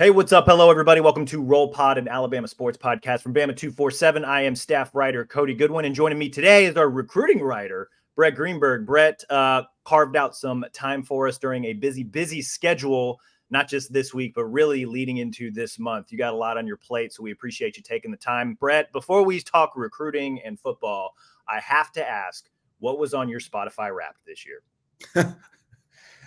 Hey, what's up? Hello, everybody. Welcome to Roll Pod, an Alabama sports podcast from Bama 247. I am staff writer Cody Goodwin, and joining me today is our recruiting writer, Brett Greenberg. Brett carved out some time for us during a busy schedule, not just this week, but really leading into this month. You got a lot on your plate, so we appreciate you taking the time. Brett, before we talk recruiting and football, I have to ask, what was on your Spotify Wrapped this year?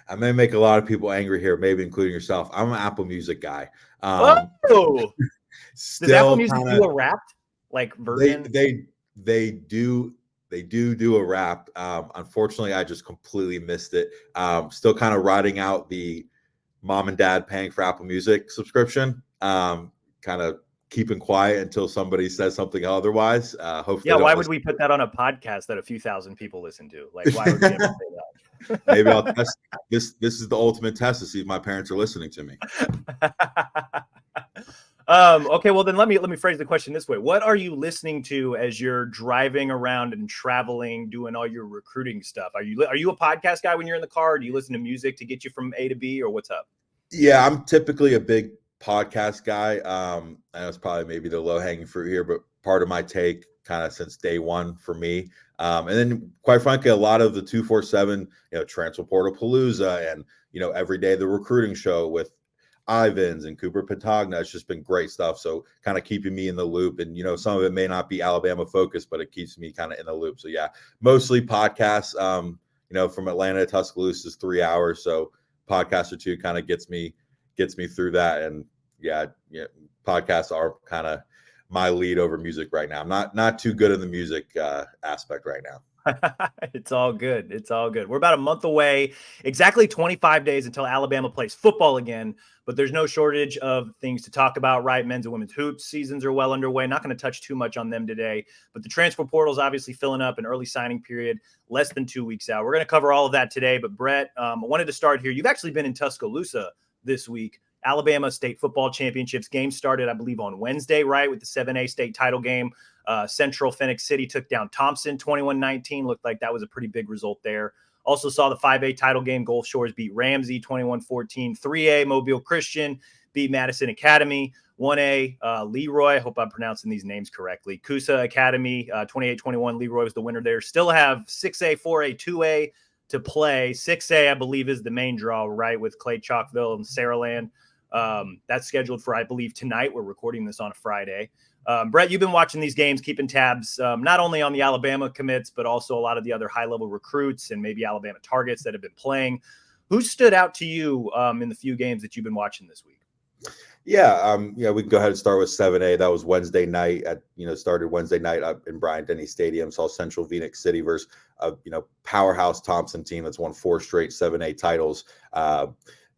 I may make a lot of people angry here, maybe including yourself. I'm an Apple Music guy. Does Apple Music do a Wrapped like version? They do a Wrapped. Unfortunately, I just completely missed it. Still kind of riding out the mom and dad paying for Apple Music subscription. Kind of keeping quiet until somebody says something otherwise. Hopefully, yeah. Why would we put that on a podcast that a few thousand people listen to? Like, why would we ever say that? Maybe I'll test this. This is the ultimate test to see if my parents are listening to me. Okay, well then let me phrase the question this way. What are you listening to as you're driving around and traveling, doing all your recruiting stuff? Are you a podcast guy when you're in the car? Or do you listen to music to get you from A to B, or what's up? Yeah, I'm typically a big podcast guy. I know it's probably maybe the low-hanging fruit here, but part of my take kind of since day one for me. And then quite frankly, a lot of the 247, Transfer Portal Palooza and, every day the recruiting show with Ivins and Cooper Patagna. It's just been great stuff. So kind of keeping me in the loop. And, some of it may not be Alabama focused, but it keeps me kind of in the loop. So yeah, mostly podcasts, from Atlanta to Tuscaloosa is 3 hours. So podcast or two kind of gets me through that. And yeah, podcasts are kind of my lead over music right now. I'm not too good in the music aspect right now. It's all good. It's all good. We're about a month away, exactly 25 days until Alabama plays football again, but there's no shortage of things to talk about, right? Men's and women's hoops seasons are well underway. Not going to touch too much on them today, but the transfer portal is obviously filling up, an early signing period, less than 2 weeks out. We're going to cover all of that today, but Brett, I wanted to start here. You've actually been in Tuscaloosa this week. Alabama State Football Championships game started, I believe, on Wednesday, right, with the 7A state title game. Central Phoenix City took down Thompson 21-19. Looked like that was a pretty big result there. Also saw the 5A title game. Gulf Shores beat Ramsey 21-14. 3A Mobile Christian beat Madison Academy. 1A Leroy, I hope I'm pronouncing these names correctly. Coosa Academy 28-21. Leroy was the winner there. Still have 6A, 4A, 2A to play. 6A, I believe, is the main draw, right, with Clay Chalkville and Saraland. That's scheduled for, I believe, tonight. We're recording this on a Friday. Brett, you've been watching these games, keeping tabs not only on the Alabama commits, but also a lot of the other high-level recruits and maybe Alabama targets that have been playing. Who stood out to you in the few games that you've been watching this week? Yeah, we can go ahead and start with 7A. That was Wednesday night started Wednesday night up in Bryant-Denny Stadium. Saw Central Phoenix City versus powerhouse Thompson team that's won 4 straight 7A titles.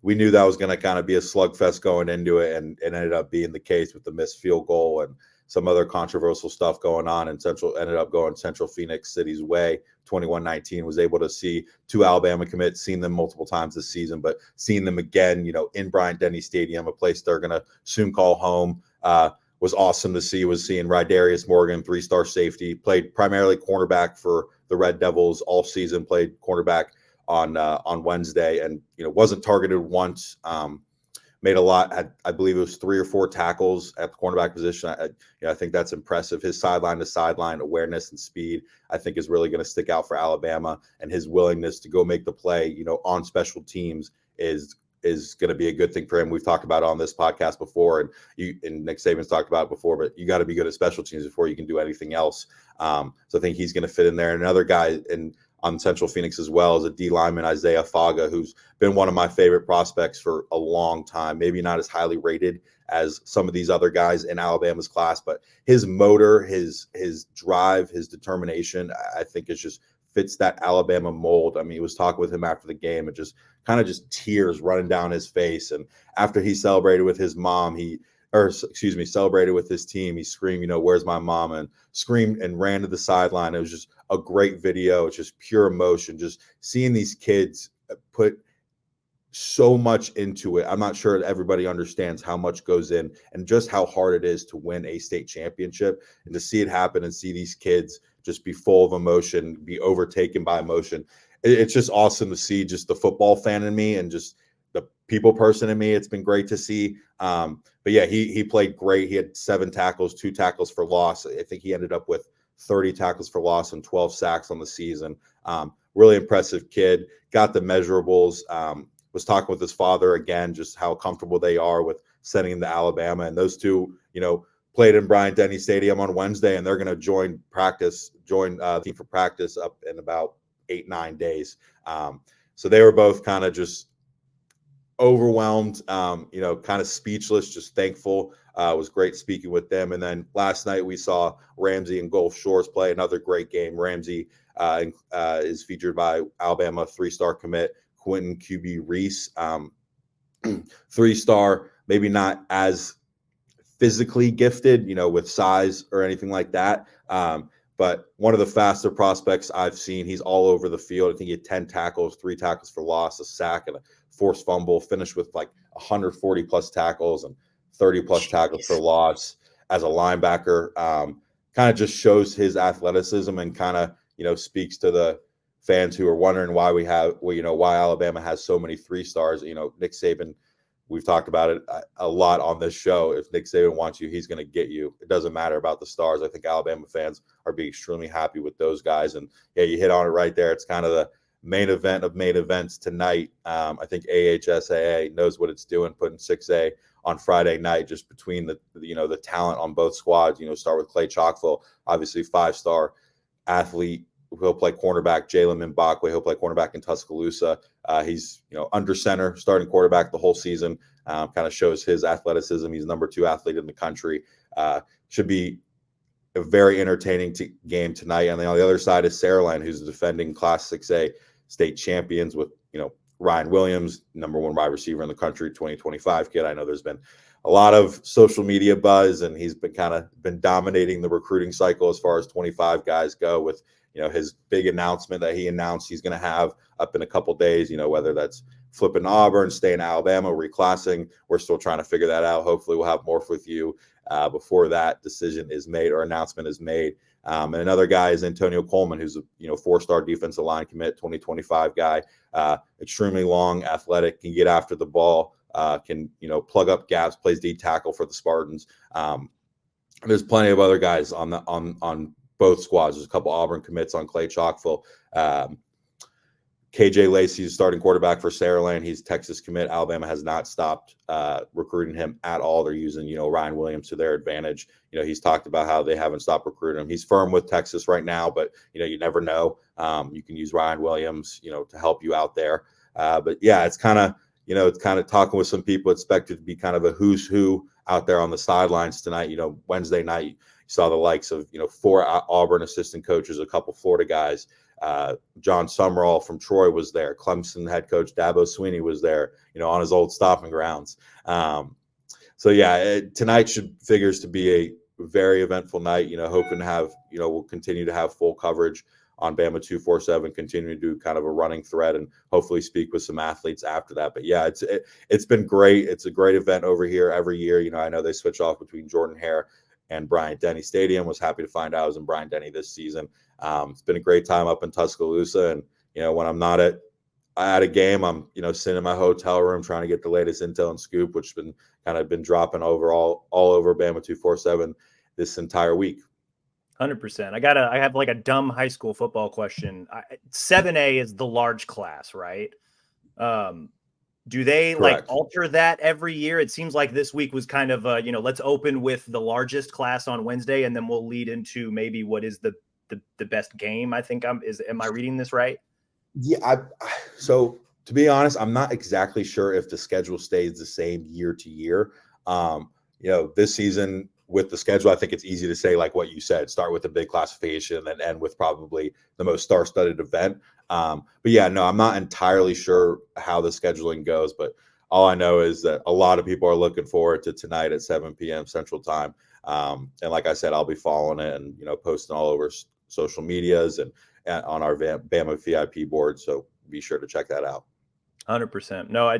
We knew that was going to kind of be a slugfest going into it, and it ended up being the case with the missed field goal and some other controversial stuff going on. And ended up going Central Phoenix City's way. 21-19 was able to see 2 Alabama commits, seen them multiple times this season, but seeing them again, in Bryant-Denny Stadium, a place they're going to soon call home, was awesome to see. Was seeing Rydarius Morgan, 3-star safety, played primarily cornerback for the Red Devils all season, played cornerback on Wednesday, and wasn't targeted once. Made a lot. I believe it was 3 or 4 tackles at the cornerback position. I think that's impressive. His sideline to sideline awareness and speed, I think, is really going to stick out for Alabama, and his willingness to go make the play, on special teams is going to be a good thing for him. We've talked about it on this podcast before, and Nick Saban's talked about it before, but you got to be good at special teams before you can do anything else. So I think he's going to fit in there. And another guy on Central Phoenix as well as a D lineman, Isaiah Faga, who's been one of my favorite prospects for a long time. Maybe not as highly rated as some of these other guys in Alabama's class, but his motor, his drive, his determination, I think is just fits that Alabama mold. I mean, he was talking with him after the game and just tears running down his face. And after he celebrated with his mom, celebrated with his team, he screamed, "Where's my mom?" and screamed and ran to the sideline. It was just a great video. It's just pure emotion. Just seeing these kids put so much into it. I'm not sure everybody understands how much goes in and just how hard it is to win a state championship, and to see it happen and see these kids just be full of emotion, be overtaken by emotion. It's just awesome to see just the football fan in me and just the people person in me, it's been great to see. But yeah, he played great. He had 7 tackles, 2 tackles for loss. I think he ended up with 30 tackles for loss and 12 sacks on the season. Really impressive kid. Got the measurables. Was talking with his father again, just how comfortable they are with sending him to Alabama. And those two, played in Bryant-Denny Stadium on Wednesday, and they're going to join the team for practice up in about 8-9 days. So they were both kind of just overwhelmed, kind of speechless, just thankful. It was great speaking with them. And then last night we saw Ramsey and Gulf Shores play another great game. Ramsey is featured by Alabama 3-star commit Quentin QB Reese, 3-star, maybe not as physically gifted, with size or anything like that. But one of the faster prospects I've seen. He's all over the field. I think he had 10 tackles, 3 tackles for loss, a sack, and a forced fumble, finished with like 140 plus tackles and 30 plus tackles for loss as a linebacker. Kind of just shows his athleticism and kind of, speaks to the fans who are wondering why why Alabama has so many 3-stars. Nick Saban, we've talked about it a lot on this show. If Nick Saban wants you, he's going to get you. It doesn't matter about the stars. I think Alabama fans are being extremely happy with those guys. And yeah, you hit on it right there. It's kind of the main event of main events tonight. I think AHSAA knows what it's doing, putting 6A on Friday night, just between the talent on both squads. Start with Clay Chalkville, obviously 5-star athlete. He'll play cornerback. Jalen Mbakwe, he'll play cornerback in Tuscaloosa. He's under center, starting quarterback the whole season. Kind of shows his athleticism. He's number 2 athlete in the country. Should be a very entertaining game tonight. And then on the other side is Saraland, who's defending Class 6A state champions with Ryan Williams, number 1 wide receiver in the country, 2025 kid. I know there's been a lot of social media buzz, and he's been dominating the recruiting cycle as far as 25 guys go with his big announcement that he announced he's going to have up in a couple days, whether that's flipping Auburn, staying Alabama, reclassing. We're still trying to figure that out. Hopefully we'll have more with you before that decision is made or announcement is made. And another guy is Antonio Coleman, who's a 4-star defensive line commit, 2025 guy, extremely long, athletic, can get after the ball, can plug up gaps, plays D tackle for the Spartans. There's plenty of other guys on both squads. There's a couple Auburn commits on Clay Chalkville. KJ Lacey is starting quarterback for Saraland. He's Texas commit. Alabama has not stopped recruiting him at all. They're using, Ryan Williams to their advantage. He's talked about how they haven't stopped recruiting him. He's firm with Texas right now, but, you never know. You can use Ryan Williams, to help you out there. But yeah, it's kind of talking with some people, expected to be kind of a who's who out there on the sidelines tonight. Wednesday night, you saw the likes of, 4 Auburn assistant coaches, a couple Florida guys. John Summerall from Troy was there. Clemson head coach Dabo Swinney was there, on his old stomping grounds. So yeah, tonight figures to be a very eventful night. Hoping to have, we'll continue to have full coverage on Bama 247, continue to do kind of a running thread and hopefully speak with some athletes after that. But yeah, it's been great. It's a great event over here every year. I know they switch off between Jordan-Hare and Bryant-Denny Stadium. Was happy to find out I was in Bryant-Denny this season. It's been a great time up in Tuscaloosa. And, when I'm not at a game, I'm, sitting in my hotel room trying to get the latest intel and scoop, which has been dropping all over Bama 247 this entire week. 100%. I have like a dumb high school football question. 7A is the large class, right? Do they Correct. like alter that every year? It seems like this week was kind of let's open with the largest class on Wednesday, and then we'll lead into maybe what is the best game. I think am I reading this right? Yeah. So to be honest, I'm not exactly sure if the schedule stays the same year to year. This season with the schedule, I think it's easy to say, like what you said, start with a big classification and then end with probably the most star-studded event. But yeah, no, I'm not entirely sure how the scheduling goes, but all I know is that a lot of people are looking forward to tonight at 7 p.m. Central Time. And like I said, I'll be following it and, posting all over social medias and on our Bama VIP board. So be sure to check that out. 100%. No,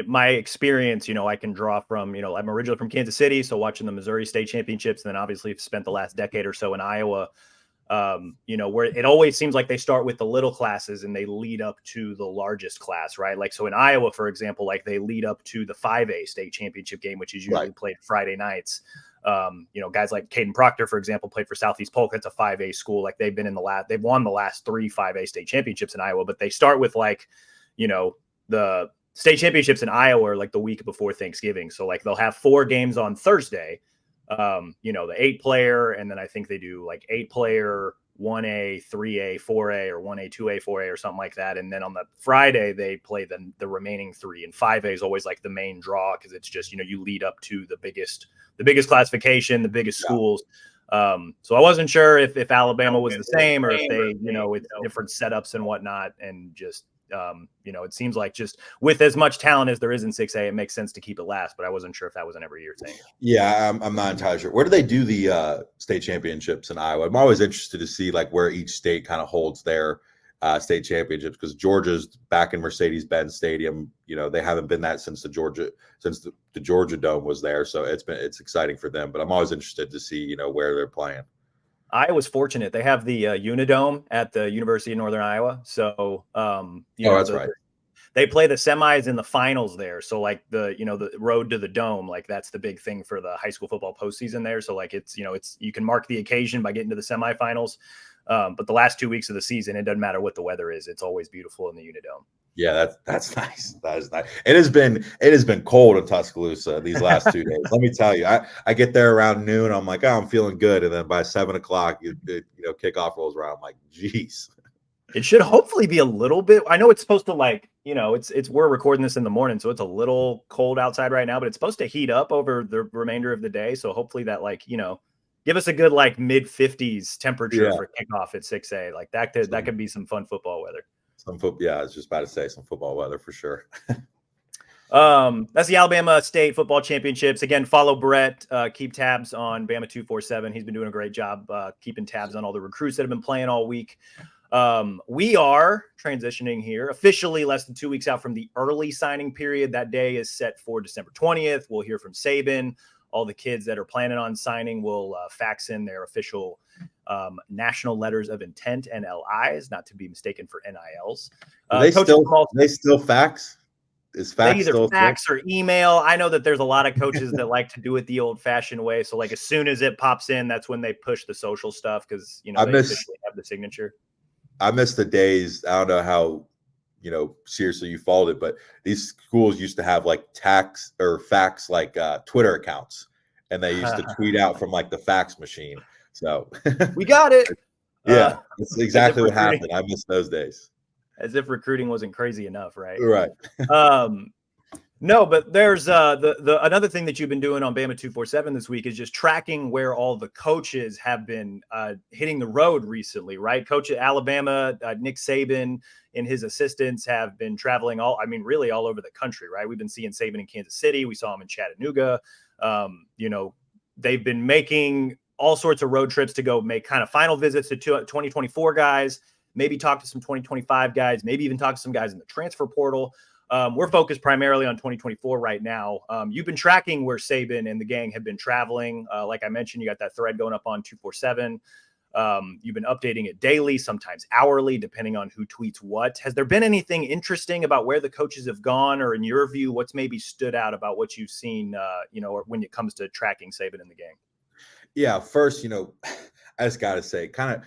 my experience, I can draw from, I'm originally from Kansas City. So watching the Missouri State Championships, and then obviously spent the last decade or so in Iowa. where it always seems like they start with the little classes and they lead up to the largest class, right? Like, so in Iowa, for example, like they lead up to the 5A state championship game, which is usually played Friday nights. Guys like Caden Proctor, for example, played for Southeast Polk. That's a 5A school. Like they've won the last 3 5A state championships in Iowa, but they start with like, the state championships in Iowa are like the week before Thanksgiving. So like they'll have 4 games on Thursday, the 8-player, and then I think they do like 8-player, 1A, 3A, 4A, or 1A, 2A, 4A, or something like that. And then on the Friday, they play the remaining 3. And 5A is always like the main draw because it's just, you lead up to the biggest classification, the biggest schools. So I wasn't sure if Alabama was the same or if they, with different setups and whatnot, and just, it seems like just with as much talent as there is in 6A, it makes sense to keep it last, but I wasn't sure if that was an every year thing. Yeah, I'm not entirely sure. Where do they do the state championships in Iowa? I'm always interested to see like where each state kind of holds their state championships, because Georgia's back in Mercedes-Benz Stadium. They haven't been that since the Georgia Dome was there. So it's exciting for them, but I'm always interested to see, where they're playing. Iowa's fortunate. They have the Unidome at the University of Northern Iowa. So, that's right. They play the semis and the finals there. So like the road to the dome, like that's the big thing for the high school football postseason there. So like it's you can mark the occasion by getting to the semifinals. But the last 2 weeks of the season, it doesn't matter what the weather is. It's always beautiful in the Unidome. Yeah, that's nice. That is nice. It has been cold in Tuscaloosa these last 2 days. Let me tell you, I get there around noon. I'm like, oh, I'm feeling good, and then by 7 o'clock, kickoff rolls around. I'm like, geez. It should hopefully be a little bit. I know it's supposed to we're recording this in the morning, so it's a little cold outside right now, but it's supposed to heat up over the remainder of the day. So hopefully that give us a good like mid 50s temperature for kickoff at 6A. Like that could be some fun football weather. Yeah, I was just about to say some football weather for sure. That's the Alabama State Football Championships. Again, follow Brett. Keep tabs on Bama 247. He's been doing a great job keeping tabs on all the recruits that have been playing all week. We are transitioning here officially less than 2 weeks out from the early signing period. That day is set for December 20th. We'll hear from Saban. All the kids that are planning on signing will fax in their official national letters of intent, NLIs, not to be mistaken for NILs. They still fax? Is fax they either fax or email. I know that there's a lot of coaches that like to do it the old-fashioned way. So like as soon as it pops in, that's when they push the social stuff because they officially have the signature. I miss the days. I don't know how seriously you followed it, but these schools used to have like fax like Twitter accounts, and they used to tweet out from like the fax machine. So we got it. Yeah, that's exactly what happened. I miss those days. As if recruiting wasn't crazy enough, right? Right. No, but there's the another thing that you've been doing on Bama 247 this week is just tracking where all the coaches have been hitting the road recently, right? Coach at Alabama, Nick Saban, and his assistants have been traveling really all over the country, right? We've been seeing Saban in Kansas City. We saw him in Chattanooga. They've been making all sorts of road trips to go make kind of final visits to 2024 guys, maybe talk to some 2025 guys, maybe even talk to some guys in the transfer portal. We're focused primarily on 2024 right now. You've been tracking where Saban and the gang have been traveling. Like I mentioned, you got that thread going up on 247. You've been updating it daily, sometimes hourly, depending on who tweets what. Has there been anything interesting about where the coaches have gone, or in your view, what's maybe stood out about what you've seen, or when it comes to tracking Saban and the gang? Yeah, first, I just got to say, kind of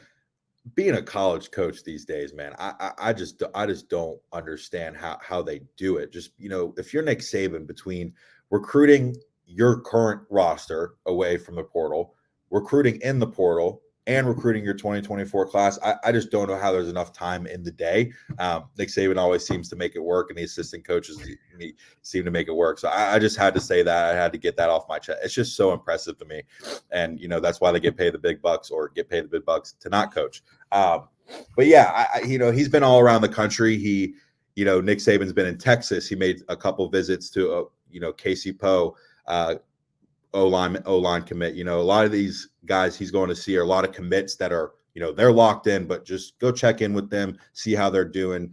being a college coach these days, man, I just don't understand how they do it. Just, if you're Nick Saban, between recruiting your current roster away from the portal, recruiting in the portal, and recruiting your 2024 class, I just don't know how there's enough time in the day. Nick Saban always seems to make it work, and the assistant coaches seem to make it work. So I just had to say that. I had to get that off my chest. It's just so impressive to me. And, that's why they get paid the big bucks, or get paid the big bucks to not coach. But yeah, he's been all around the country. Nick Saban's been in Texas. He made a couple visits to, Casey Poe, O-line commit. A lot of these guys he's going to see are a lot of commits that are, they're locked in, but just go check in with them, see how they're doing,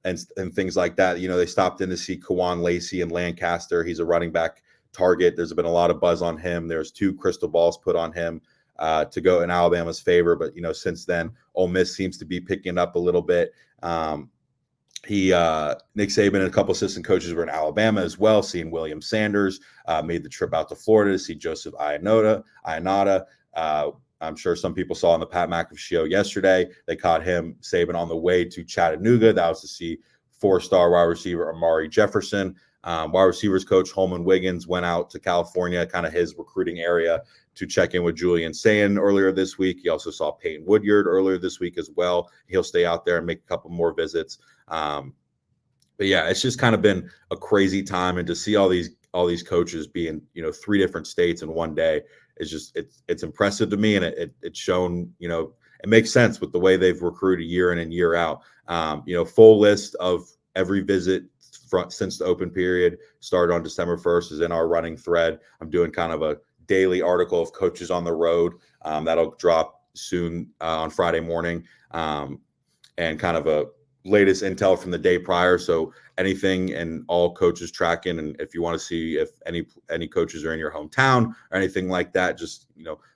and things like that. They stopped in to see Kawan Lacey in Lancaster. He's a running back target. There's been a lot of buzz on him. There's 2 crystal balls put on him. to go in Alabama's favor. But, since then, Ole Miss seems to be picking up a little bit. Nick Saban and a couple assistant coaches were in Alabama as well, seeing William Sanders, made the trip out to Florida to see Joseph Ionata. I'm sure some people saw on the Pat McAfee show yesterday, they caught Saban on the way to Chattanooga. That was to see 4-star wide receiver Amari Jefferson. Wide receivers coach Holman Wiggins went out to California, kind of his recruiting area, to check in with Julian Sayin earlier this week. He also saw Peyton Woodyard earlier this week as well. He'll stay out there and make a couple more visits. But yeah, it's just kind of been a crazy time, and to see all these coaches be in 3 different states in one day is just it's impressive to me, and it's shown it makes sense with the way they've recruited year in and year out. Full list of every visit since the open period started on December 1st is in our running thread. I'm doing kind of a daily article of coaches on the road that'll drop soon on Friday morning, and kind of a latest intel from the day prior. So anything and all coaches tracking, and if you want to see if any coaches are in your hometown or anything like that, just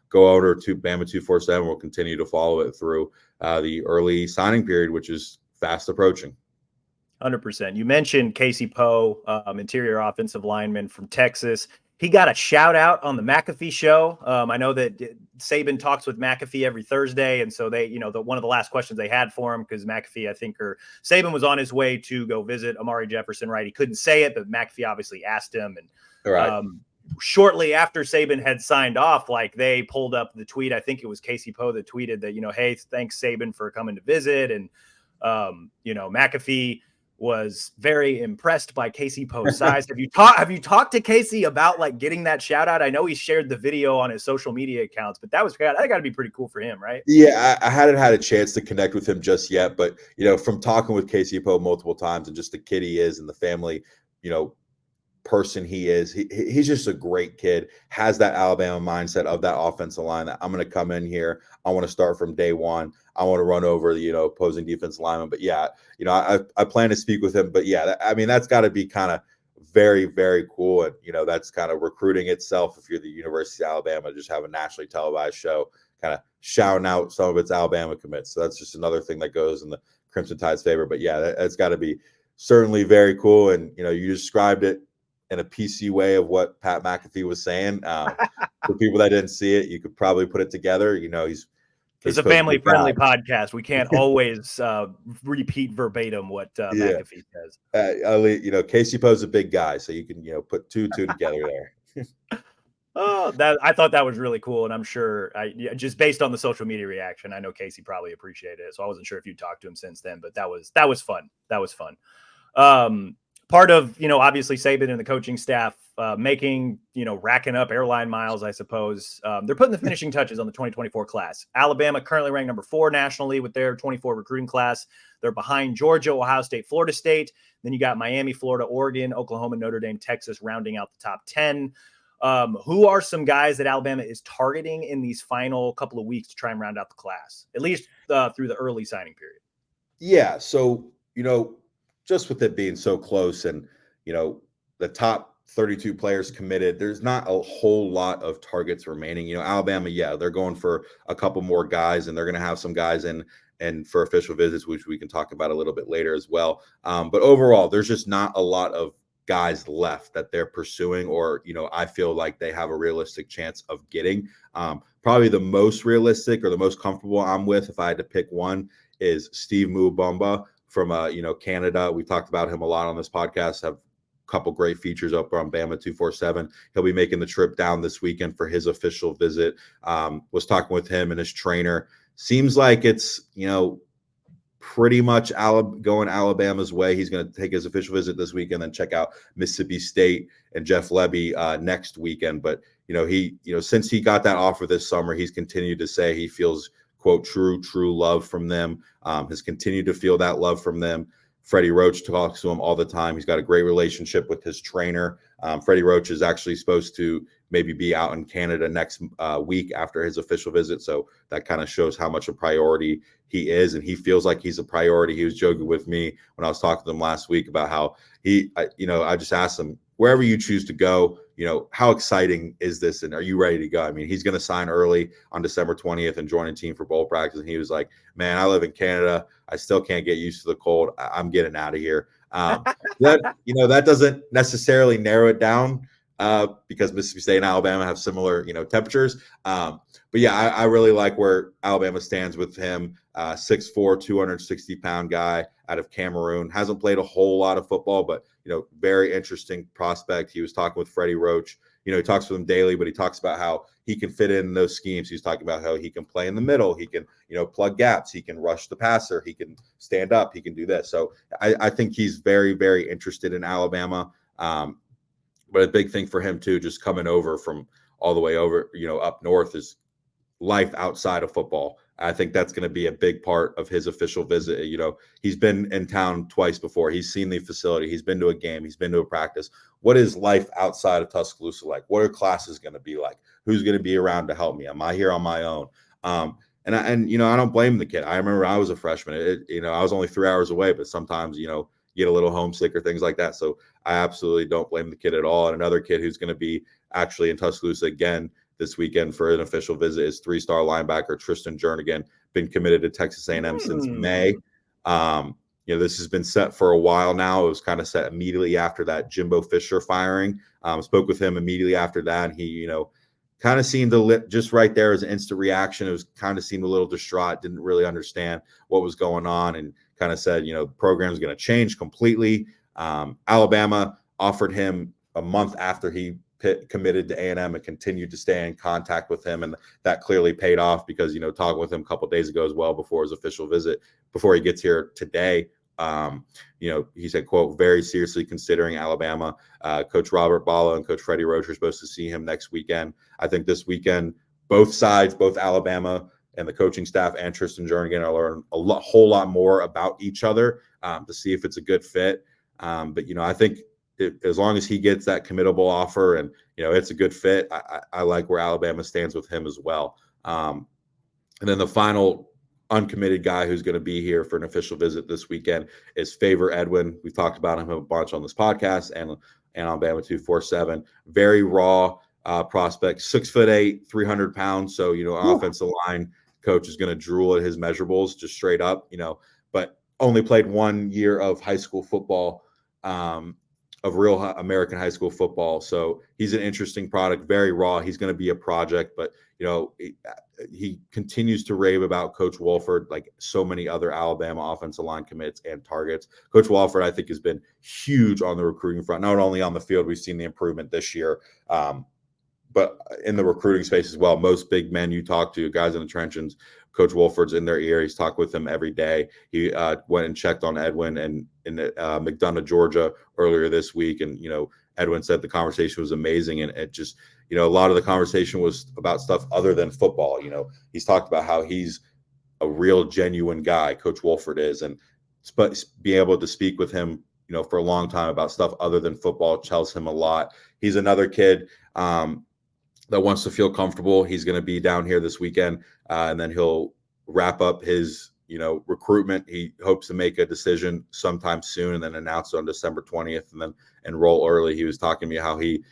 go over to Bama 247. We'll continue to follow it through the early signing period, which is fast approaching. 100%. You mentioned Casey Poe, interior offensive lineman from Texas. He got a shout out on the McAfee show. I know that Saban talks with McAfee every Thursday. And so they, one of the last questions they had for him, because McAfee, or Saban was on his way to go visit Amari Jefferson, right? He couldn't say it, but McAfee obviously asked him. And right. Shortly after Saban had signed off, they pulled up the tweet. I think it was Casey Poe that tweeted that, hey, thanks Saban for coming to visit. And, McAfee was very impressed by Casey Poe's size. Have you talked to Casey about getting that shout out? I know he shared the video on his social media accounts, but that got to be pretty cool for him, right? Yeah, I hadn't had a chance to connect with him just yet, but from talking with Casey Poe multiple times and just the kid he is and the family, person he is, he's just a great kid, has that Alabama mindset of that offensive line that I'm going to come in here, I want to start from day one, I want to run over the opposing defense lineman. But yeah, I plan to speak with him. But yeah, that's got to be kind of very, very cool, and that's kind of recruiting itself. If you're the University of Alabama, just have a nationally televised show kind of shouting out some of its Alabama commits. So that's just another thing that goes in the Crimson Tide's favor. But yeah, that's got to be certainly very cool. And you described it in a PC way of what Pat McAfee was saying. For people that didn't see it, you could probably put it together. It's a family-friendly podcast. We can't always repeat verbatim what McAfee says. Casey Poe's a big guy, so you can put two together there. I thought that was really cool, and I'm sure just based on the social media reaction, I know Casey probably appreciated it. So I wasn't sure if you talked to him since then, but that was fun. That was fun. Part of, obviously Saban and the coaching staff making, racking up airline miles, I suppose. They're putting the finishing touches on the 2024 class. Alabama currently ranked number 4 nationally with their 24 recruiting class. They're behind Georgia, Ohio State, Florida State. Then you got Miami, Florida, Oregon, Oklahoma, Notre Dame, Texas, rounding out the top 10. Who are some guys that Alabama is targeting in these final couple of weeks to try and round out the class, at least through the early signing period? Yeah. So, just with it being so close and, the top 32 players committed, there's not a whole lot of targets remaining. Alabama, yeah, they're going for a couple more guys, and they're going to have some guys in and for official visits, which we can talk about a little bit later as well. But overall, there's just not a lot of guys left that they're pursuing, or, I feel like they have a realistic chance of getting. Probably the most realistic or the most comfortable I'm with, if I had to pick one, is Steve Muabamba from Canada. We talked about him a lot on this podcast, have a couple great features up on Bama 247. He'll be making the trip down this weekend for his official visit. Was talking with him and his trainer. Seems like it's, pretty much going Alabama's way. He's going to take his official visit this weekend, then check out Mississippi State and Jeff Lebby next weekend. But, since he got that offer this summer, he's continued to say he feels, quote, true love from them, has continued to feel that love from them. Freddie Roach talks to him all the time. He's got a great relationship with his trainer. Freddie Roach is actually supposed to maybe be out in Canada next week after his official visit. So that kind of shows how much a priority he is, and he feels like he's a priority. He was joking with me when I was talking to him last week about how I just asked him, wherever you choose to go, how exciting is this? And are you ready to go? I mean, he's going to sign early on December 20th and join a team for bowl practice. And he was like, man, I live in Canada. I still can't get used to the cold. I'm getting out of here. That doesn't necessarily narrow it down because Mississippi State and Alabama have similar, temperatures. But yeah, I really like where Alabama stands with him. 6'4", 260-pound guy out of Cameroon. Hasn't played a whole lot of football, but, very interesting prospect. He was talking with Freddie Roach. He talks with him daily, but he talks about how he can fit in those schemes. He's talking about how he can play in the middle. He can, plug gaps. He can rush the passer. He can stand up. He can do this. So I think he's very, very interested in Alabama. But a big thing for him too, just coming over from all the way over, up north, is life outside of football. I think that's going to be a big part of his official visit. He's been in town twice before. He's seen the facility. He's been to a game. He's been to a practice. What is life outside of Tuscaloosa like? What are classes going to be like? Who's going to be around to help me? Am I here on my own? And I don't blame the kid. I remember I was a freshman. I was only 3 hours away, but sometimes, you get a little homesick or things like that. So I absolutely don't blame the kid at all. And another kid who's going to be actually in Tuscaloosa again this weekend for an official visit is 3-star linebacker Tristan Jernigan, been committed to Texas A&M since May. This has been set for a while now. It was kind of set immediately after that Jimbo Fisher firing. Spoke with him immediately after that. And he, kind of seemed just right there as an instant reaction. It was kind of seemed a little distraught, didn't really understand what was going on, and kind of said, the program's going to change completely. Alabama offered him a month after he committed to A&M and continued to stay in contact with him. And that clearly paid off because, talking with him a couple of days ago as well before his official visit, before he gets here today, he said, quote, very seriously considering Alabama. Coach Robert Balla and Coach Freddie Roach are supposed to see him next weekend. I think this weekend, both sides, both Alabama and the coaching staff and Tristan Jernigan are learning whole lot more about each other to see if it's a good fit. But, I think as long as he gets that committable offer and, it's a good fit, I like where Alabama stands with him as well. And then the final uncommitted guy who's going to be here for an official visit this weekend is Favor Edwin. We've talked about him a bunch on this podcast and on Bama 247. Very raw prospect, 6'8", 300 pounds. So, offensive line coach is going to drool at his measurables just straight up, but only played 1 year of high school football, of real American high school football. So he's an interesting product, very raw. He's going to be a project, but, he continues to rave about Coach Wolford, like so many other Alabama offensive line commits and targets. Coach Wolford, I think, has been huge on the recruiting front, not only on the field. We've seen the improvement this year, but in the recruiting space as well. Most big men you talk to, guys in the trenches, Coach Wolford's in their ear. He's talked with them every day. He went and checked on Edwin and in McDonough, Georgia earlier this week. And, Edwin said the conversation was amazing. And it just, a lot of the conversation was about stuff other than football. He's talked about how he's a real genuine guy, Coach Wolford is, and be able to speak with him, for a long time about stuff other than football tells him a lot. He's another kid that wants to feel comfortable. He's going to be down here this weekend, and then he'll wrap up his, recruitment. He hopes to make a decision sometime soon and then announce it on December 20th and then enroll early. He was talking to me how he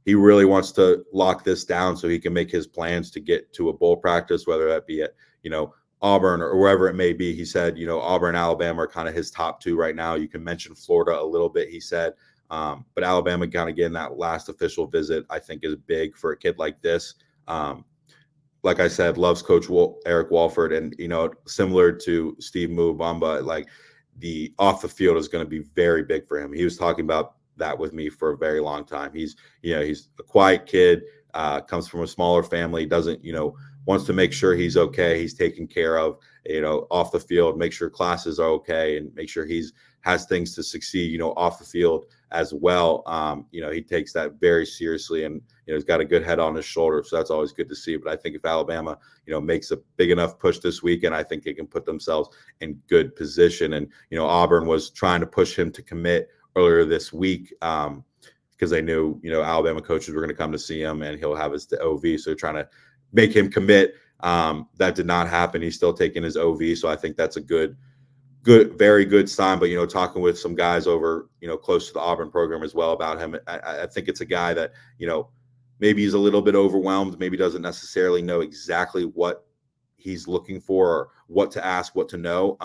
really wants to lock this down so he can make his plans to get to a bowl practice, whether that be at, Auburn or wherever it may be. He said, Auburn, Alabama are kind of his top two right now. You can mention Florida a little bit, he said. But Alabama kind of getting that last official visit, I think, is big for a kid like this. Like I said, loves Coach Eric Walford, and similar to Steve Muabamba, like the off the field is going to be very big for him. He was talking about that with me for a very long time. He's a quiet kid, comes from a smaller family, doesn't wants to make sure he's okay, he's taken care of, off the field, make sure classes are okay, and make sure has things to succeed, off the field as well. He takes that very seriously, and he's got a good head on his shoulder, so that's always good to see. But I think if Alabama, makes a big enough push this weekend, I think they can put themselves in good position. And Auburn was trying to push him to commit earlier this week because they knew Alabama coaches were going to come to see him, and he'll have his OV, so they're trying to make him commit. That did not happen. He's still taking his OV, so I think that's a good good, very good sign. But, talking with some guys over, close to the Auburn program as well about him, I think it's a guy that, maybe he's a little bit overwhelmed, maybe doesn't necessarily know exactly what he's looking for or what to ask, what to know.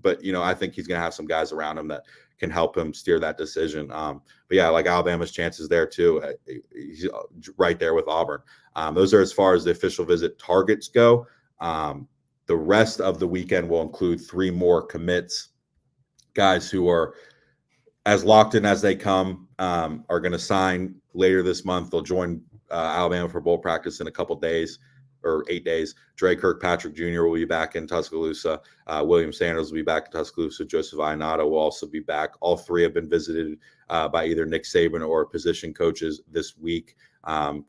But, I think he's going to have some guys around him that can help him steer that decision. But yeah, like Alabama's chances there too. He's right there with Auburn. Those are as far as the official visit targets go. The rest of the weekend will include 3 more commits, guys who are as locked in as they come, are going to sign later this month. They'll join Alabama for bowl practice in a couple days or 8 days. Dre Kirkpatrick Jr. will be back in Tuscaloosa. William Sanders will be back in Tuscaloosa. Joseph Ionata will also be back. All 3 have been visited by either Nick Saban or position coaches this week.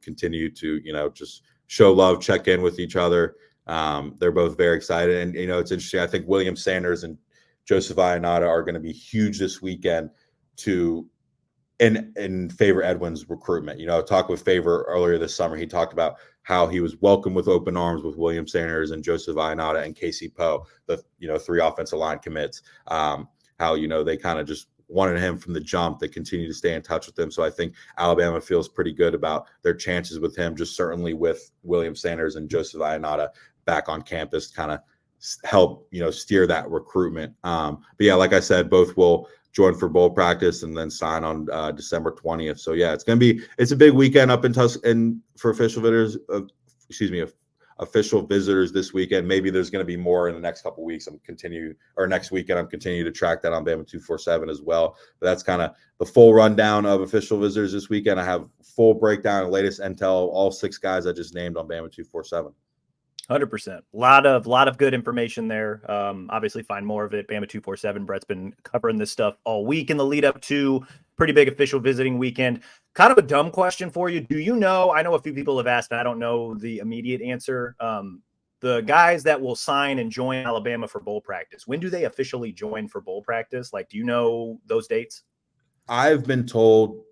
Continue to, just show love, check in with each other. They're both very excited. And, it's interesting. I think William Sanders and Joseph Ionata are going to be huge this weekend in Favor Edwin's recruitment. I talked with Favor earlier this summer. He talked about how he was welcomed with open arms with William Sanders and Joseph Ionata and Casey Poe, the 3 offensive line commits. How they kind of just wanted him from the jump. They continue to stay in touch with him. So I think Alabama feels pretty good about their chances with him, just certainly with William Sanders and Joseph Ionata back on campus, kind of help, steer that recruitment. But yeah, like I said, both will join for bowl practice and then sign on December 20th. So yeah, it's a big weekend up in for official visitors. Official visitors this weekend. Maybe there's going to be more in the next couple of weeks. Next weekend, I'm continuing to track that on Bama 247 as well. But that's kind of the full rundown of official visitors this weekend. I have full breakdown and latest intel, all 6 guys I just named on Bama 247. 100%. A lot of good information there. Obviously find more of it. Bama 247. Brett's been covering this stuff all week in the lead up to pretty big official visiting weekend. Kind of a dumb question for you. Do you know, I know a few people have asked, and I don't know the immediate answer. The guys that will sign and join Alabama for bowl practice, when do they officially join for bowl practice? Like, do you know those dates? I've been told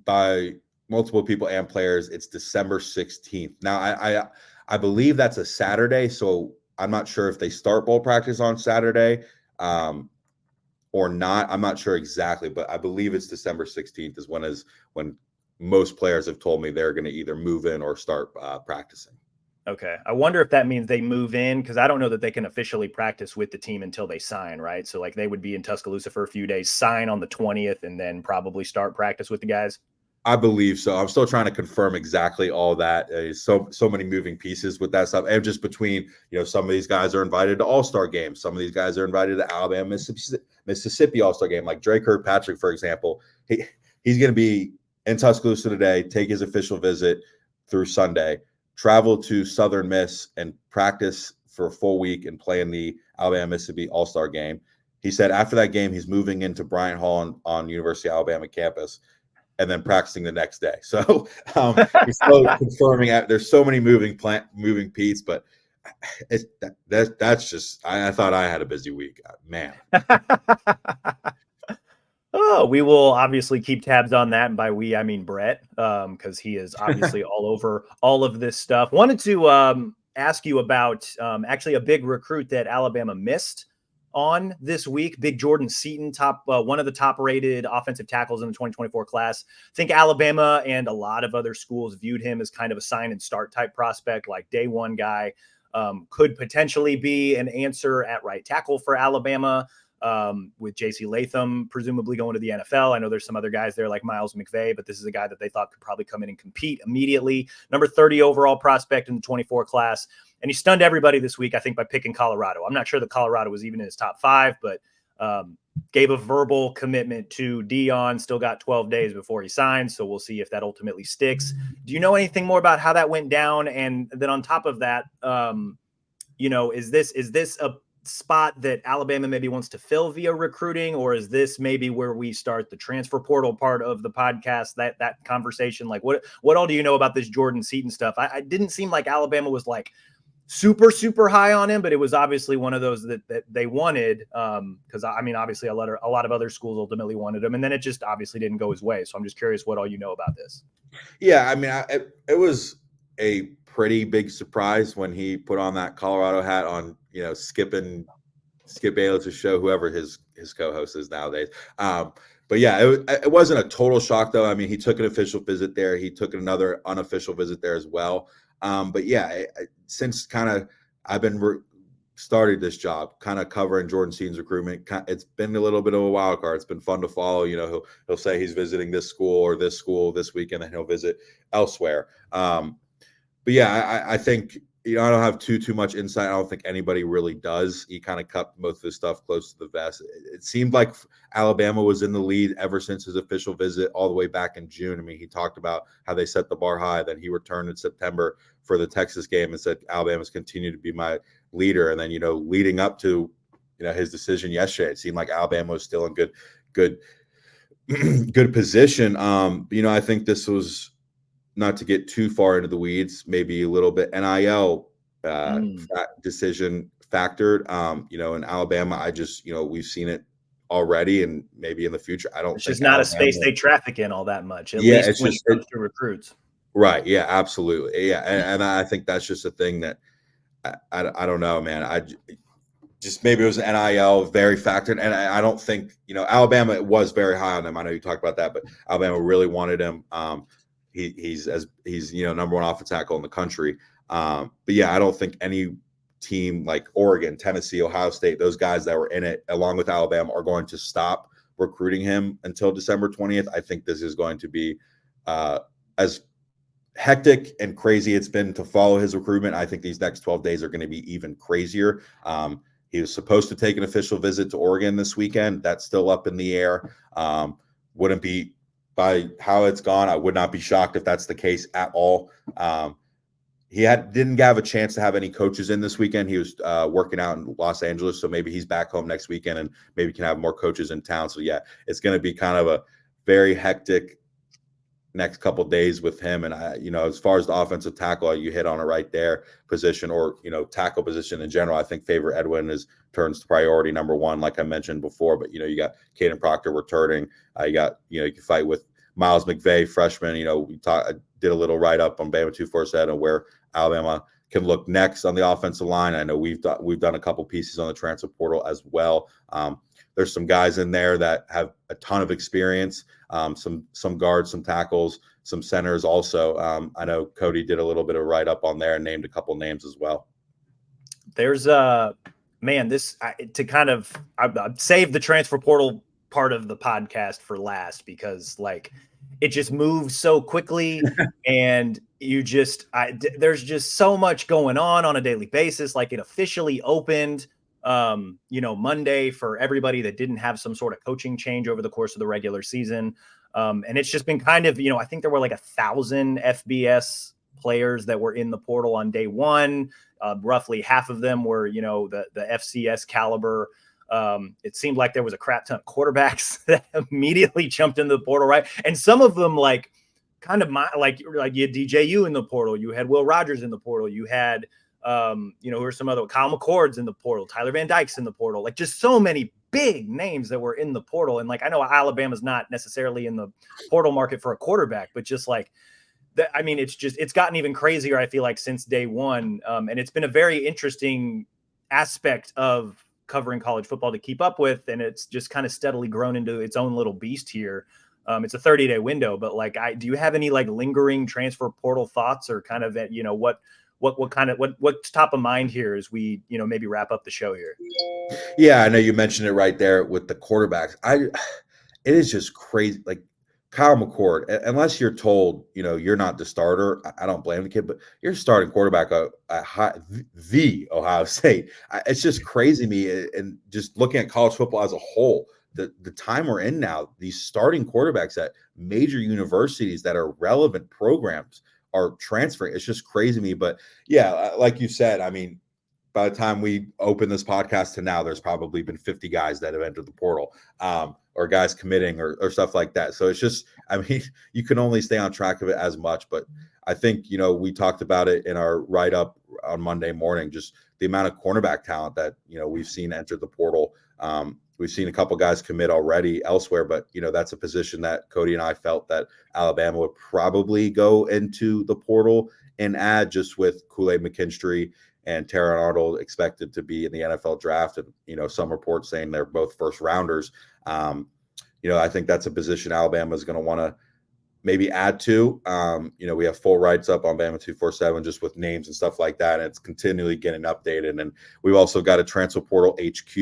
by multiple people and players it's December 16th. Now, I believe that's a Saturday, so I'm not sure if they start bowl practice on Saturday or not. I'm not sure exactly, but I believe it's December 16th is when most players have told me they're going to either move in or start practicing. Okay. I wonder if that means they move in, because I don't know that they can officially practice with the team until they sign, right? So like they would be in Tuscaloosa for a few days, sign on the 20th, and then probably start practice with the guys. I believe so. I'm still trying to confirm exactly all that. So many moving pieces with that stuff. And just between, some of these guys are invited to All-Star games. Some of these guys are invited to Alabama, Mississippi All-Star game. Like Dre Kirkpatrick, for example, he's going to be in Tuscaloosa today, take his official visit through Sunday, travel to Southern Miss and practice for a full week and play in the Alabama, Mississippi All-Star game. He said after that game, he's moving into Bryant Hall on University of Alabama campus, and then practicing the next day. So he's still confirming. There's so many moving pieces, but that's just. I thought I had a busy week, man. Oh, we will obviously keep tabs on that, and by we I mean Brett, because he is obviously all over all of this stuff. Wanted to ask you about actually a big recruit that Alabama missed on this week. Big Jordan Seaton, one of the top rated offensive tackles in the 2024 class. I think Alabama and a lot of other schools viewed him as kind of a sign and start type prospect, like day one guy. Could potentially be an answer at right tackle for Alabama, with JC Latham presumably going to the NFL. I know there's some other guys there like Miles McVay, but this is a guy that they thought could probably come in and compete immediately. Number 30 overall prospect in the 24 class. And he stunned everybody this week, I think, by picking Colorado. I'm not sure that Colorado was even in his top 5, but gave a verbal commitment to Dion, still got 12 days before he signs. So we'll see if that ultimately sticks. Do you know anything more about how that went down? And then on top of that, is this a spot that Alabama maybe wants to fill via recruiting, or is this maybe where we start the transfer portal part of the podcast, that conversation? Like what all do you know about this Jordan Seaton stuff? I didn't seem like Alabama was like super high on him, but it was obviously one of those that they wanted, because I mean obviously a lot of other schools ultimately wanted him, and then it just obviously didn't go his way. So I'm just curious what all you know about this. Yeah, I mean it was a pretty big surprise when he put on that Colorado hat on skipping Skip Bayless' show, whoever his co-host is nowadays. But yeah, it wasn't a total shock though. I mean, he took an official visit there. He took another unofficial visit there as well. But yeah, since kind of I've been started this job, kind of covering Jordan Seaton's recruitment, it's been a little bit of a wild card. It's been fun to follow. You know, he'll say he's visiting this school this weekend, and he'll visit elsewhere. But yeah, I think, you know, I don't have too much insight. I don't think anybody really does. He kind of kept most of his stuff close to the vest. It seemed like Alabama was in the lead ever since his official visit all the way back in June. I mean, he talked about how they set the bar high. Then he returned in September for the Texas game and said, Alabama's continued to be my leader. And then, you know, leading up to, you know, his decision yesterday, it seemed like Alabama was still in good position. You know, I think this was, not to get too far into the weeds, maybe a little bit NIL decision factored. You know, in Alabama, you know, we've seen it already, and maybe in the future. I don't It's think just not Alabama, a space they traffic in all that much. At yeah, least it's when just it comes to recruits. right. Yeah, absolutely. Yeah, and I think that's just a thing that I don't know, man. I just maybe it was an NIL very factored, and I don't think, you know, Alabama was very high on him. I know you talked about that, but Alabama really wanted him. He's you know, number one offensive tackle in the country. But yeah, I don't think any team like Oregon, Tennessee, Ohio State, those guys that were in it along with Alabama are going to stop recruiting him until December 20th. I think this is going to be as hectic and crazy it's been to follow his recruitment. I think these next 12 days are going to be even crazier. He was supposed to take an official visit to Oregon this weekend. That's still up in the air. Wouldn't be, by how it's gone, I would not be shocked if that's the case at all. He didn't have a chance to have any coaches in this weekend. He was working out in Los Angeles, so maybe he's back home next weekend and maybe can have more coaches in town. So yeah, it's going to be kind of a very hectic next couple of days with him. And you know, as far as the offensive tackle, you hit on it right there, position, or, you know, tackle position in general. I think Favor Edwin turns to priority number one, like I mentioned before. But, you know, you got Caden Proctor returning. You got, you know, you can fight with Miles McVay, freshman. You know, I did a little write up on Bama 247 and where Alabama can look next on the offensive line. I know we've done a couple pieces on the transfer portal as well. There's some guys in there that have a ton of experience, some guards, some tackles, some centers also. I know Cody did a little bit of write up on there and named a couple names as well. There's man, to kind of I've saved the transfer portal part of the podcast for last because like it just moves so quickly and there's just so much going on a daily basis. Like it officially opened you know, Monday for everybody that didn't have some sort of coaching change over the course of the regular season. And it's just been kind of, you know, I think there were like 1,000 FBS players that were in the portal on day one. Roughly half of them were, you know, the FCS caliber. It seemed like there was a crap ton of quarterbacks that immediately jumped into the portal, right? And some of them like kind of like you had DJU in the portal, you had Will Rogers in the portal, you had you know, who are some other Kyle McCord's in the portal, Tyler Van Dyke's in the portal, like just so many big names that were in the portal. And like, I know Alabama's not necessarily in the portal market for a quarterback, but just like that, I mean, it's gotten even crazier, I feel like, since day one. And it's been a very interesting aspect of covering college football to keep up with. And it's just kind of steadily grown into its own little beast here. It's a 30-day window, but like, do you have any like lingering transfer portal thoughts or kind of that, you know, what's top of mind here as we, you know, maybe wrap up the show here? Yeah, I know you mentioned it right there with the quarterbacks. It is just crazy. Like Kyle McCord, unless you're told, you know, you're not the starter, I don't blame the kid, but you're starting quarterback at the Ohio State. It's just crazy to me. And just looking at college football as a whole, the time we're in now, these starting quarterbacks at major universities that are relevant programs are transferring. It's just crazy to me. But yeah, like you said, I mean, by the time we open this podcast to now, there's probably been 50 guys that have entered the portal, or guys committing or stuff like that. So it's just, I mean, you can only stay on track of it as much. But I think, you know, we talked about it in our write-up on Monday morning, just the amount of cornerback talent that, you know, we've seen enter the portal. We've seen a couple guys commit already elsewhere, but, you know, that's a position that Cody and I felt that Alabama would probably go into the portal and add, just with Kool-Aid McKinstry and Terran Arnold expected to be in the NFL draft. And, some reports saying they're both first rounders. I think that's a position Alabama is going to want to maybe add to. We have full writes up on Bama 247 just with names and stuff like that. And it's continually getting updated. And we've also got a transfer portal HQ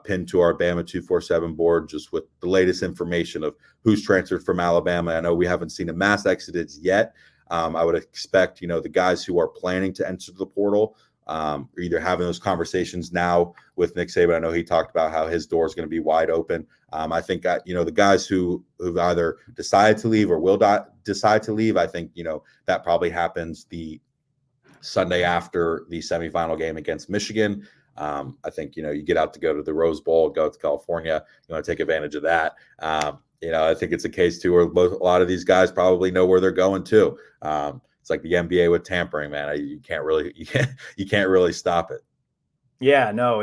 pinned to our Bama 247 board just with the latest information of who's transferred from Alabama. I know we haven't seen a mass exodus yet. I would expect, the guys who are planning to enter the portal are either having those conversations now with Nick Saban. I know he talked about how his door is going to be wide open. I think, the guys who've either decided to leave or will decide to leave, I think, that probably happens the Sunday after the semifinal game against Michigan. I think, you get out to go to the Rose Bowl, go to California, you want to take advantage of that. I think it's a case too where a lot of these guys probably know where they're going too. It's like the NBA with tampering, man. You can't really stop it. Yeah, no,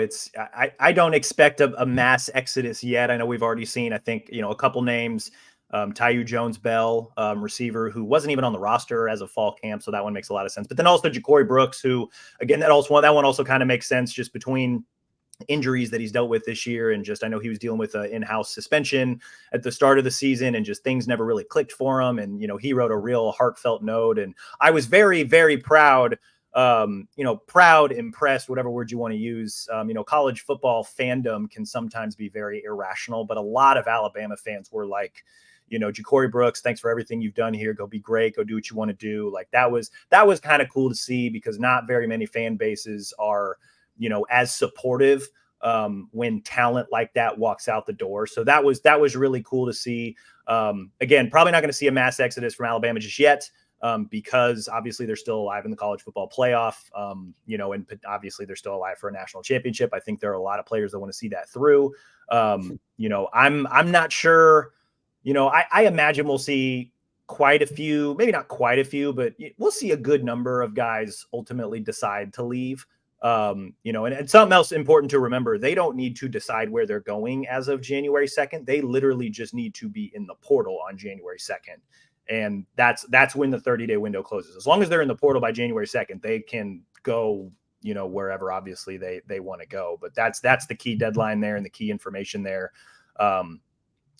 I don't expect a mass exodus yet. I know we've already seen, I think, a couple names, Tyu Jones-Bell, receiver who wasn't even on the roster as of fall camp. So that one makes a lot of sense. But then also Ja'Cory Brooks, who, again, that one also kind of makes sense just between injuries that he's dealt with this year. And just, I know he was dealing with an in-house suspension at the start of the season and just things never really clicked for him. And, he wrote a real heartfelt note. And I was very, very proud, impressed, whatever word you want to use. College football fandom can sometimes be very irrational, but a lot of Alabama fans were like, Ja'Cory Brooks, thanks for everything you've done here. Go be great. Go do what you want to do. Like that was kind of cool to see because not very many fan bases are, as supportive when talent like that walks out the door. So that was really cool to see. Again, probably not going to see a mass exodus from Alabama just yet. Because obviously they're still alive in the college football playoff, and obviously they're still alive for a national championship. I think there are a lot of players that want to see that through. I'm not sure, I imagine we'll see quite a few, maybe not quite a few, but we'll see a good number of guys ultimately decide to leave. And something else important to remember, they don't need to decide where they're going as of January 2nd. They literally just need to be in the portal on January 2nd. And that's when the 30-day window closes. As long as they're in the portal by January 2nd, they can go, wherever obviously they want to go. But that's the key deadline there and the key information there. And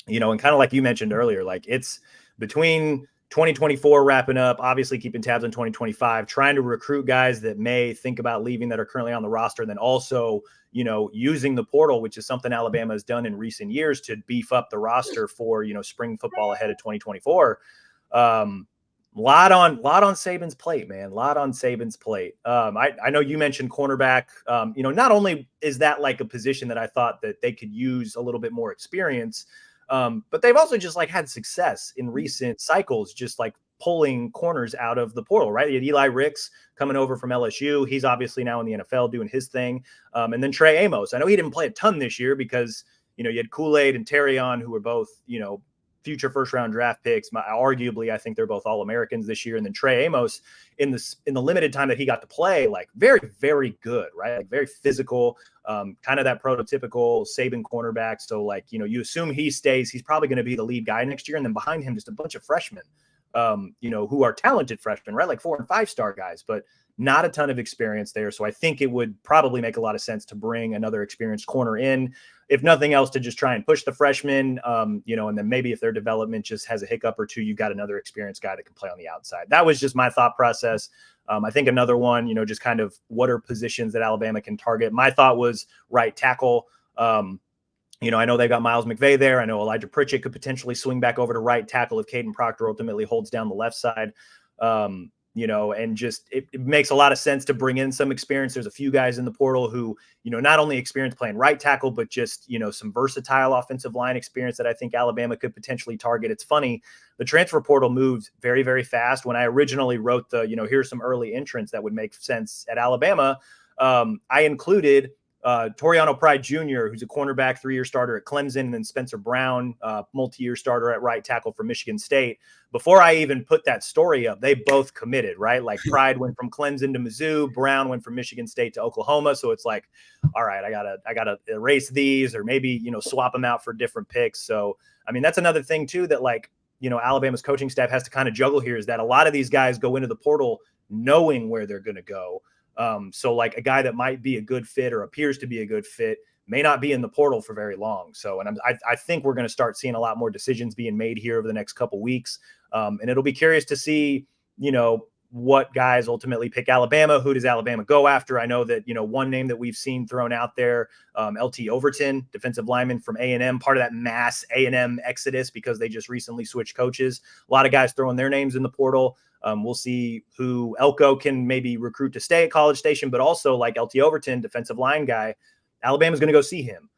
kind of like you mentioned earlier, like it's between 2024 wrapping up, obviously keeping tabs on 2025, trying to recruit guys that may think about leaving that are currently on the roster, and then also, using the portal, which is something Alabama has done in recent years to beef up the roster for, spring football ahead of 2024. Lot on Saban's plate, man. Lot on Saban's plate. I know you mentioned cornerback. Not only is that like a position that I thought that they could use a little bit more experience, but they've also just like had success in recent cycles, just like pulling corners out of the portal, right? You had Eli Ricks coming over from LSU. He's obviously now in the NFL doing his thing. And then Trey Amos. I know he didn't play a ton this year because, you had Kool-Aid and Terrion, who were both, future first-round draft picks. Arguably, I think they're both All-Americans this year. And then Trey Amos, in the limited time that he got to play, like very, very good, right? Like very physical, kind of that prototypical Saban cornerback. So like, you assume he stays, he's probably going to be the lead guy next year. And then behind him, just a bunch of freshmen, who are talented freshmen, right? Like 4- and 5-star guys, but not a ton of experience there. So I think it would probably make a lot of sense to bring another experienced corner in, if nothing else, to just try and push the freshmen, and then maybe if their development just has a hiccup or two, you've got another experienced guy that can play on the outside. That was just my thought process. I think another one, just kind of what are positions that Alabama can target. My thought was right tackle. I know they've got Miles McVay there. I know Elijah Pritchett could potentially swing back over to right tackle if Caden Proctor ultimately holds down the left side. And just it makes a lot of sense to bring in some experience. There's a few guys in the portal who, not only experience playing right tackle, but just, some versatile offensive line experience that I think Alabama could potentially target. It's funny, the transfer portal moved very, very fast. When I originally wrote the, here's some early entrants that would make sense at Alabama, I included Toriano Pride Jr., who's a cornerback, 3-year starter at Clemson, and then Spencer Brown, multi-year starter at right tackle for Michigan State. Before I even put that story up, they both committed, right? Like Pride went from Clemson to Mizzou, Brown went from Michigan State to Oklahoma. So it's like, all right, I gotta erase these or maybe, swap them out for different picks. So, I mean, that's another thing too, that like, Alabama's coaching staff has to kind of juggle here, is that a lot of these guys go into the portal knowing where they're going to go. So like a guy that might be a good fit or appears to be a good fit may not be in the portal for very long. So, and I think we're going to start seeing a lot more decisions being made here over the next couple weeks. And it'll be curious to see, what guys ultimately pick Alabama. Who does Alabama go after? I know that, one name that we've seen thrown out there, LT Overton, defensive lineman from A&M, part of that mass A&M exodus because they just recently switched coaches. A lot of guys throwing their names in the portal. We'll see who Elko can maybe recruit to stay at College Station, but also like LT Overton, defensive line guy, Alabama's going to go see him.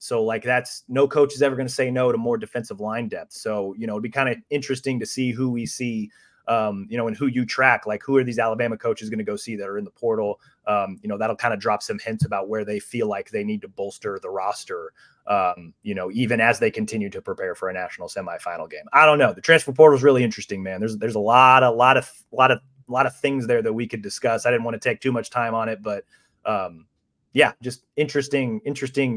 So like that's no coach is ever going to say no to more defensive line depth. So, it'd be kind of interesting to see who we see, and who you track, like who are these Alabama coaches going to go see that are in the portal? That'll kind of drop some hints about where they feel like they need to bolster the roster, even as they continue to prepare for a national semifinal game. I don't know. The transfer portal is really interesting, man. There's a lot of things there that we could discuss. I didn't want to take too much time on it, but, yeah, just interesting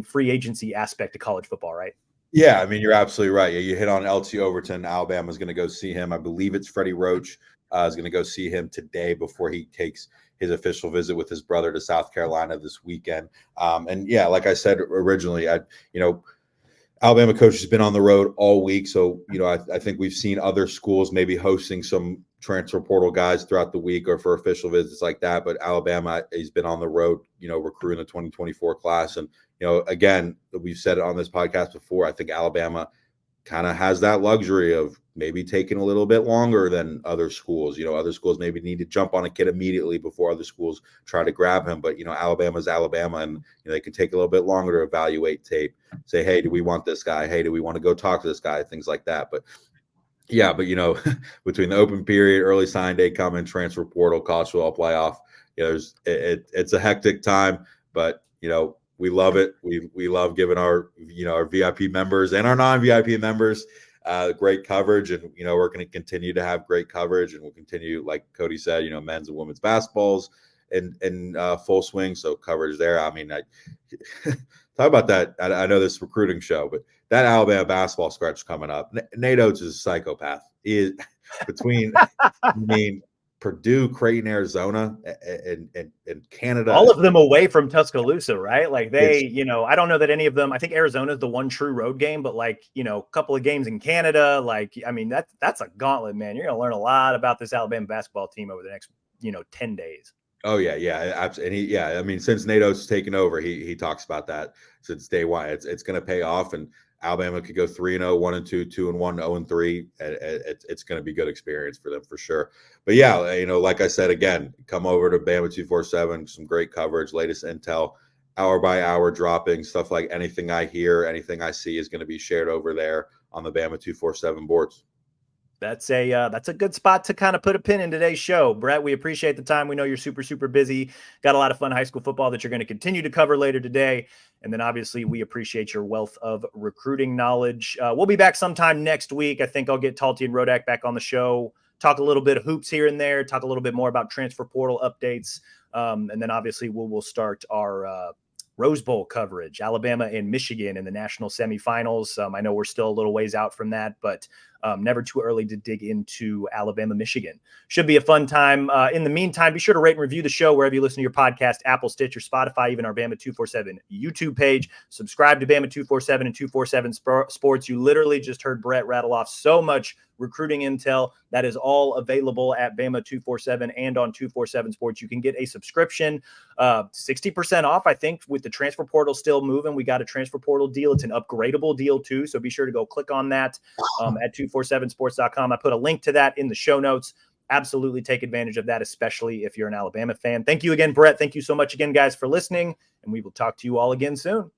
free agency aspect to college football, right? Yeah, I mean, you're absolutely right. You hit on LT Overton. Alabama's going to go see him. I believe it's Freddie Roach is going to go see him today before he takes his official visit with his brother to South Carolina this weekend. And yeah, like I said originally, Alabama coach has been on the road all week. So, I think we've seen other schools maybe hosting some transfer portal guys throughout the week or for official visits like that. But Alabama has been on the road, recruiting the 2024 class. And, again, we've said it on this podcast before. I think Alabama kind of has that luxury of maybe taking a little bit longer than other schools. Other schools maybe need to jump on a kid immediately before other schools try to grab him. But, Alabama's Alabama, and they can take a little bit longer to evaluate tape, say, hey, do we want this guy? Hey, do we want to go talk to this guy? Things like that. But yeah, but between the open period, early sign day coming, transfer portal, college football playoff, it's a hectic time, but we love it. We love giving our our VIP members and our non-VIP members great coverage, and we're going to continue to have great coverage, and we'll continue, like Cody said, men's and women's basketballs in full swing, so coverage there. I mean, talk about that. I know this recruiting show, but that Alabama basketball stretch coming up. Nate Oates is a psychopath. He is between, Purdue, Creighton, Arizona, and Canada. All of them away from Tuscaloosa, right? Like they, I don't know that any of them. I think Arizona is the one true road game, but like, a couple of games in Canada. Like, I mean, that's a gauntlet, man. You're going to learn a lot about this Alabama basketball team over the next, 10 days. Oh yeah, absolutely. And I mean, since Nate Oates has taken over, he talks about that since day one. It's going to pay off, and Alabama could go 3-0, 1-2, 2-1, 0-3. It's going to be good experience for them for sure. But yeah, like I said, again, come over to Bama 247, some great coverage, latest intel, hour by hour dropping stuff. Like anything I hear, anything I see is going to be shared over there on the Bama 247 boards. That's a good spot to kind of put a pin in today's show. Brett, we appreciate the time. We know you're super, super busy. Got a lot of fun high school football that you're going to continue to cover later today. And then obviously we appreciate your wealth of recruiting knowledge. We'll be back sometime next week. I think I'll get Talty and Rodak back on the show, talk a little bit of hoops here and there, talk a little bit more about transfer portal updates. And then obviously we'll start our Rose Bowl coverage, Alabama and Michigan in the national semifinals. I know we're still a little ways out from that, but never too early to dig into Alabama, Michigan. Should be a fun time. In the meantime, be sure to rate and review the show wherever you listen to your podcast, Apple, Stitcher, Spotify, even our Bama 247 YouTube page. Subscribe to Bama 247 and 247 Sports. You literally just heard Brett rattle off so much recruiting intel. That is all available at Bama 247 and on 247 Sports. You can get a subscription, 60% off, I think, with the transfer portal still moving. We got a transfer portal deal. It's an upgradable deal too, so be sure to go click on that at 247sports.com. I put a link to that in the show notes. Absolutely take advantage of that, especially if you're an Alabama fan. Thank you again, Brett. Thank you so much again, guys, for listening, and we will talk to you all again soon.